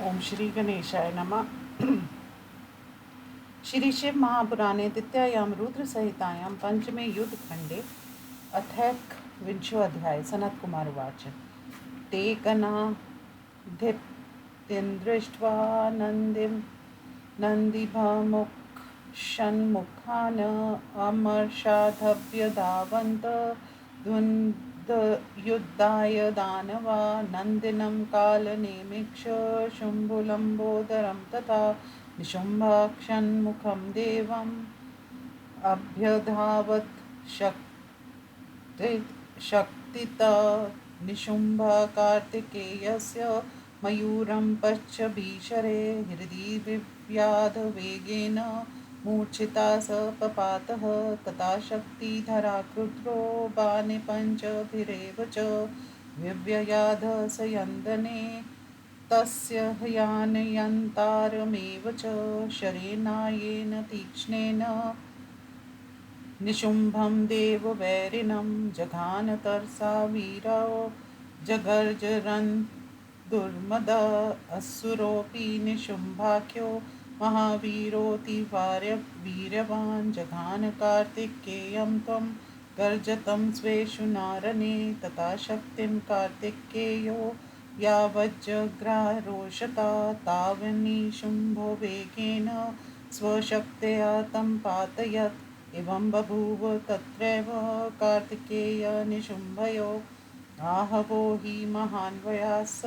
ओम श्री गणेशाय नमः। श्री शिव महापुराणे द्वितीयायां रुद्र संहितायां पंचमे युद्ध खंडे अथैक विंशो अध्याय सनत कुमार उवाच। ते गणाधिपतिन्द्रष्ट्वा नन्दिं नन्दिभमुक्षन्मुखान् अमर्षाधव्यधावन्त द्वन्द्वयुद्धाय दानवा नन्दिनं कालनेमिक्ष शुम्भुलम्बोदरं तथा निशुम्भाक्षन्मुखं देवम् अभ्यधावत् शक्तित निशुम्भ कार्तिकेयस्य मयूरं पश्च भीषरे हृदि विव्याध वेगेन मूर्छिता स पपातः तथा शक्तिधरा क्रुद्धो बाणे पञ्चभिरेव च विव्ययाध स यन्दने तस्य ह्यानयन्तारमेव च शरेणायेन तीक्ष्णेन निशुम्भं देववैरिणं जघान तरसा वीरो जगर्जरन् दुर्मद असुरोऽपि निशुम्भाख्यो महावीरोऽतिवीर्यवान् जघान कार्तिकेयं त्वं गर्जतं स्वेषु नारणे तथा शक्तिं कार्तिकेयो यावज्जग्रारोषता तावन्निशुम्भो वेगेन स्वशक्त्या तं पातयत् एवं बभूव तत्रैव कार्तिकेय निशुम्भयोः आहवो हि महान्वयाः स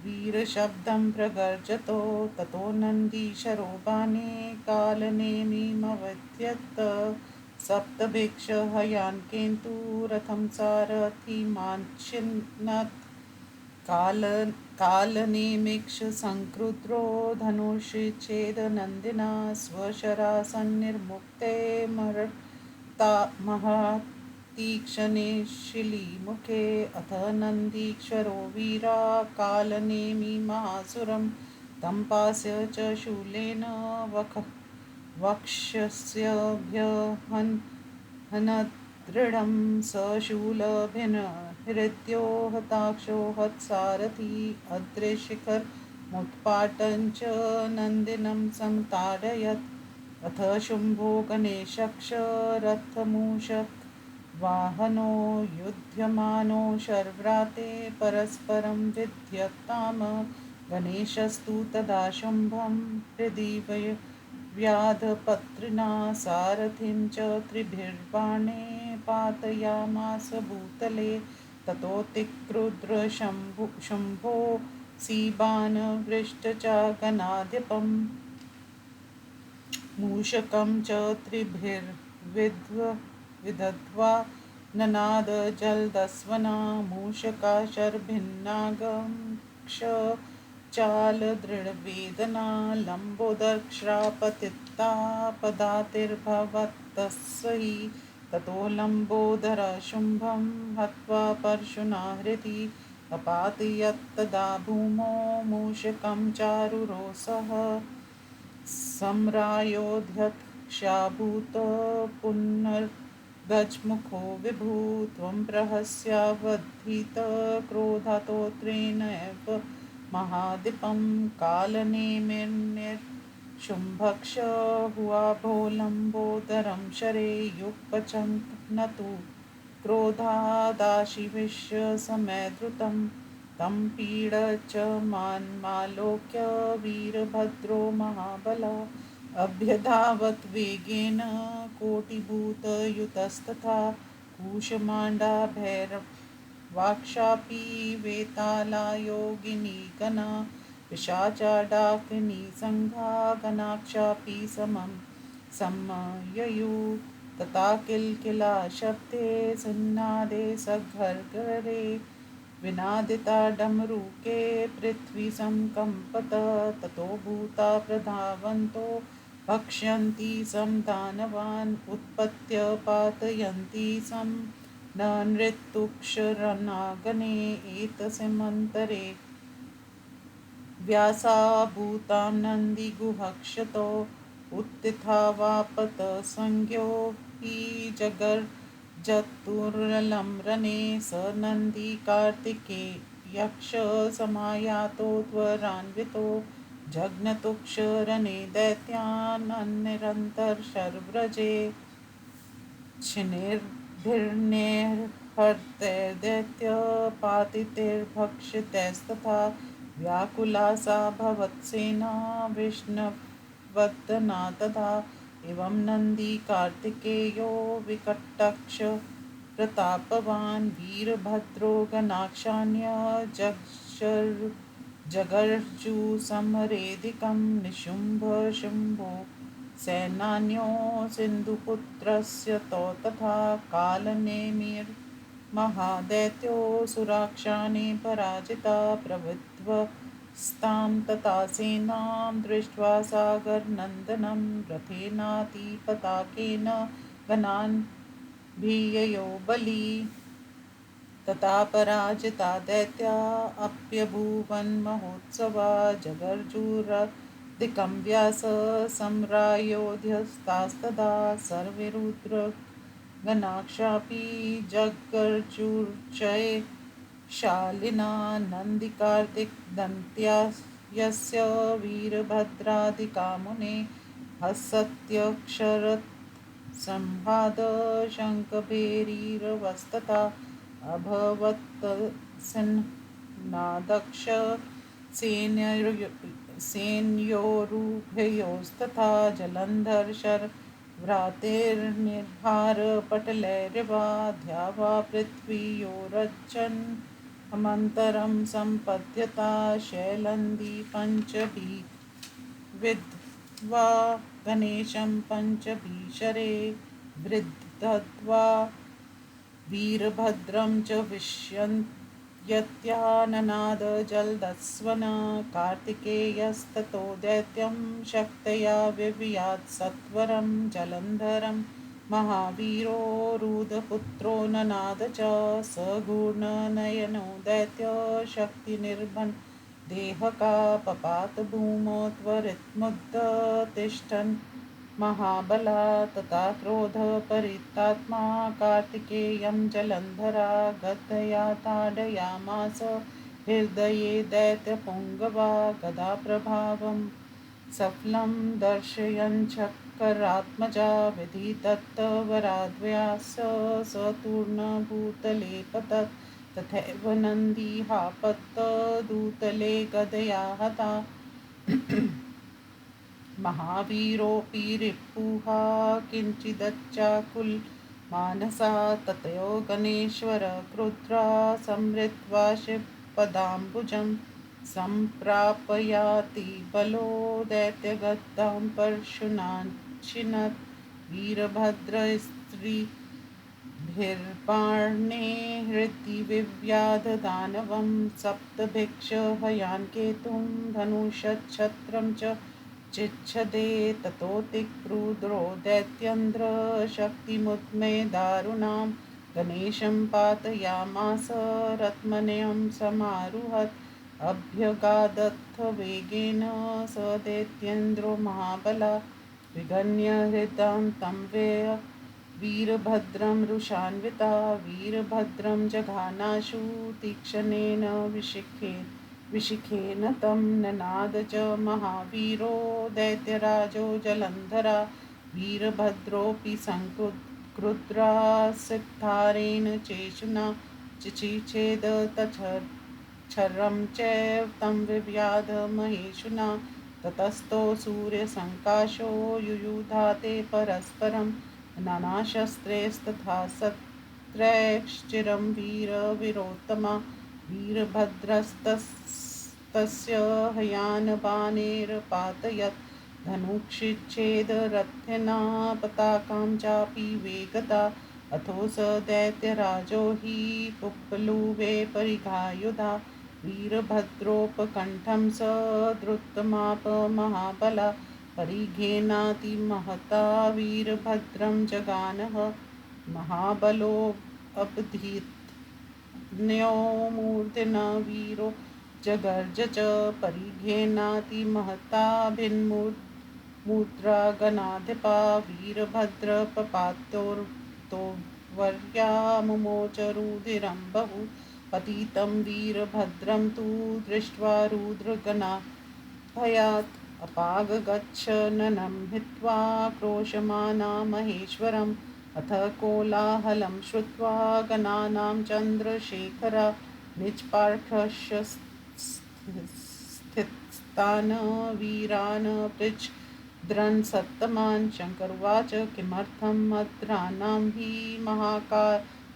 वीरशब्दं प्रगर्जतो ततो नन्दीशरो बाणे कालनेमिमवध्यत् सप्तभिक्षहयान्केन्तु रथं सारथिमाञ्छिन्नत् कालनेमिक्षसङ्क्रुद्धो धनुषिच्छेदनन्दिना स्वशरासन्निर्मुक्ते महत्तीक्ष्णे शिलीमुखे अथ नन्दीक्षरो वीरा कालनेमिमासुरं तं पास्य च शूलेन वक्षस्यभ्यहनदृढं सशूलभिनहृद्यो हताक्षो हतसारथि अद्रिशिखरमुत्पाटं च नन्दिनं संताडयत् अथ शुम्भो गणेशक्ष रथमूषकवाहनो युध्यमानो शर्व्राते परस्परं विध्यताम गणेशस्तु तदा शुम्भं हृदि व्याधपत्रिणा सारथिं च त्रिभिर्बाणे पातयामास भूतले ततोऽतिक्रुद्र शुम्भो सीबाणवृष्टचाकनाधिपम् मूषकं च त्रिभिर्विदध्वा ननाद जलदस्वना मूषकाशरभिन्नागं क्ष चालदृढवेदना लम्बोदरश्रापतित्ता पदातिर्भवत्तस्यै ततो लम्बोदरशुम्भं हत्वा परशुना हृदि अपातयत्तदा भूमौ मूषकं चारुरोषः सम्रायोऽध्यक्षाभूत पुनर्गजमुखो विभू त्वं प्रहस्यावधित क्रोधातोत्रेणैव महादीपं कालनेमिर्निशुम्भक्ष हुआभो लम्बोदरं शरे युगपचङ्क न तु क्रोधादाशिविश्य समैधृतं तं पीड च मान्मालोक्य वीरभद्रो महाबला अभ्यधावत् वेगेन कोटिभूतयुतस्तथा कूष्माण्डा भैरवाक्षापि वेताला योगिनी गणा पिशाचा डाकिनी सङ्घा गणाक्षापि समं समययु तथा किलकिला शब्दे सिन्नादे सघर्घरे विनादिता डमरुके पृथ्वी संकम्पत ततो भूता प्रधावन्तो भक्ष्यन्ति सं दानवान् उत्पत्य पातयन्ति सं न नृत्युक्षरणागणे एतस्मिन्नन्तरे व्यासा भूतां नन्दिगुहक्षतो उत्थिता वापत संज्ञो हि जगर्जतुर्लम्रणे स नन्दी कार्तिकेय यक्ष समायातो त्वरान्वितो जघ्नतुक्षरणे दैत्यान् अन्निरन्तर्शर्व्रजे क्षिणैर्भिर्नेहर्तैर्दैत्यपातितैर्भक्षितैस्तथा व्याकुला सा भवत्सेना विष्णुवदना तदा एवं नन्दी कार्तिकेयो विकटाक्ष प्रतापवान् वीरभद्रो गणाक्षान्य जगर्जुसमरेधिकं निशुम्भ शुम्भो सेनान्यो सिन्धुपुत्रस्य तौ तथा कालनेमिर्महादैत्यो सुराक्षानि पराजिता प्रविध्वस्तां तथा सेनां दृष्ट्वा सागरनन्दनं रथेनातिपताकेन गणान् भीययो बली तथा पराजिता दैत्या अप्यभूवन्महोत्सवा जगर्जुरधिकं व्यास सम्रायोध्यस्तास्तदा सर्वे रुद्रगणाक्षापि जगर्जुर्जये शालिना नन्दिकार्तिकदन्त्या यस्य वीरभद्रादिका मुने हसत्यक्षरत् संवाद शङ्खभेरीरवस्तथा अभवत्सन्नादक्ष सेनयोरुभयोस्तथा जलन्धर शर्व्रातेर्निर्भार पटलैरिवा द्यावा पृथ्वीयोरज्जन् अमन्तरं सम्पद्यता शैलन्दी पञ्चभी विद्ध्वा गणेशं पञ्चभीषरे वृद्धत्वा वीरभद्रं च विष्यन्त्याननाद जलदस्वन कार्तिकेयस्ततो दैत्यं शक्तया विव्यात् सत्वरं जलन्धरं महावीरो रुदपुत्रो ननाद च सगुणनयनो दैत्यशक्तिनिर्भन् देहका पपात भूमौ त्वरितमुत्तिष्ठन् महाबला तथा क्रोध परितात्मा कार्तिकेयं जलन्धरा गदया ताडयामास हृदये दैत्यपुङ्गवा गदाप्रभावं सफलं दर्शयञ्चक्रात्मजा विधिदत्तवराद्व्यास स तूर्णभूतले पतत् तथैव नन्दीहापत्तदूतले गदया हता महावीरोऽपि रिपुहा किञ्चिदच्चाकुलमानसा ततो गणेश्वर क्रुद्रा संहृत्वा शिवपदाम्बुजं सम्प्रापयाति बलो दैत्यगद्दां परशुनाञ्चिनत् वीरभद्रस्त्रीभिर्बाणे हृदि विव्याध दानवं सप्तभिक्ष हयान् केतुं धनुषच्छत्रं च चिच्छदे ततोऽतिक्रुद्रो दैत्यन्द्रशक्तिमुद्मे दारुणां गणेशं पातयामास रत्मनयं समारुहत् अभ्यगादत्थ वेगेन स दैत्येन्द्रो महाबला विगण्य हृदं तं वीरभद्रं रुषान्विता वीरभद्रं जघानाशु तीक्ष्णेन विशिखेन तं ननाद च महावीरो दैत्यराजो जलन्धरा वीरभद्रोऽपि क्रुद्रा सिद्धारेण चेशुना चिचिछेद तच्छरं चैव तं विव्याध महेशुना ततस्तो सूर्यसङ्काशो युयुधाते परस्परं नानाशस्त्रैस्तथा सत्रैश्चिरं वीरवीरोत्तमा वीरभद्रस्तस्य हयान् बाणैर्पातयत् धनुक्षिच्छेदरथ्यना पताकां चापि वेगता अथो स दैत्यराजो हि पुप्लुवे परिघायुधा वीरभद्रोपकण्ठं स द्रुतमाप महाबला परिघेनातिमहता वीरभद्रं जगानः महाबलोऽपधीत् न्यो मूर्धना वीरो जगर्ज च परिघेनातिमहताभिन्मुद्रा गणाधिपा वीरभद्रपपातोर्तो वर्या मुमोच रुधिरं बहु पतितं वीरभद्रं तु दृष्ट्वा रुद्रगणा भयात् अपागगच्छननं हित्वा क्रोशमाना महेश्वरम् अथ कोलाहलं श्रुत्वा गणानां चन्द्रशेखरा निजपार्श्वस्य स्थितान् वीरान् पृच्छ्रन् सत्तमान् शङ्करुवाच किमर्थं मद्राणां हि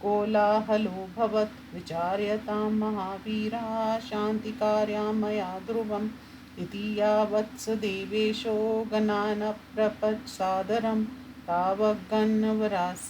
कोलाहलोऽभवत् विचार्यतां महावीरा शान्तिकार्यां मया ध्रुवम् इति यावत् स देवेशो गणान् अप्रपत् सादरं तावग्गन्वरास्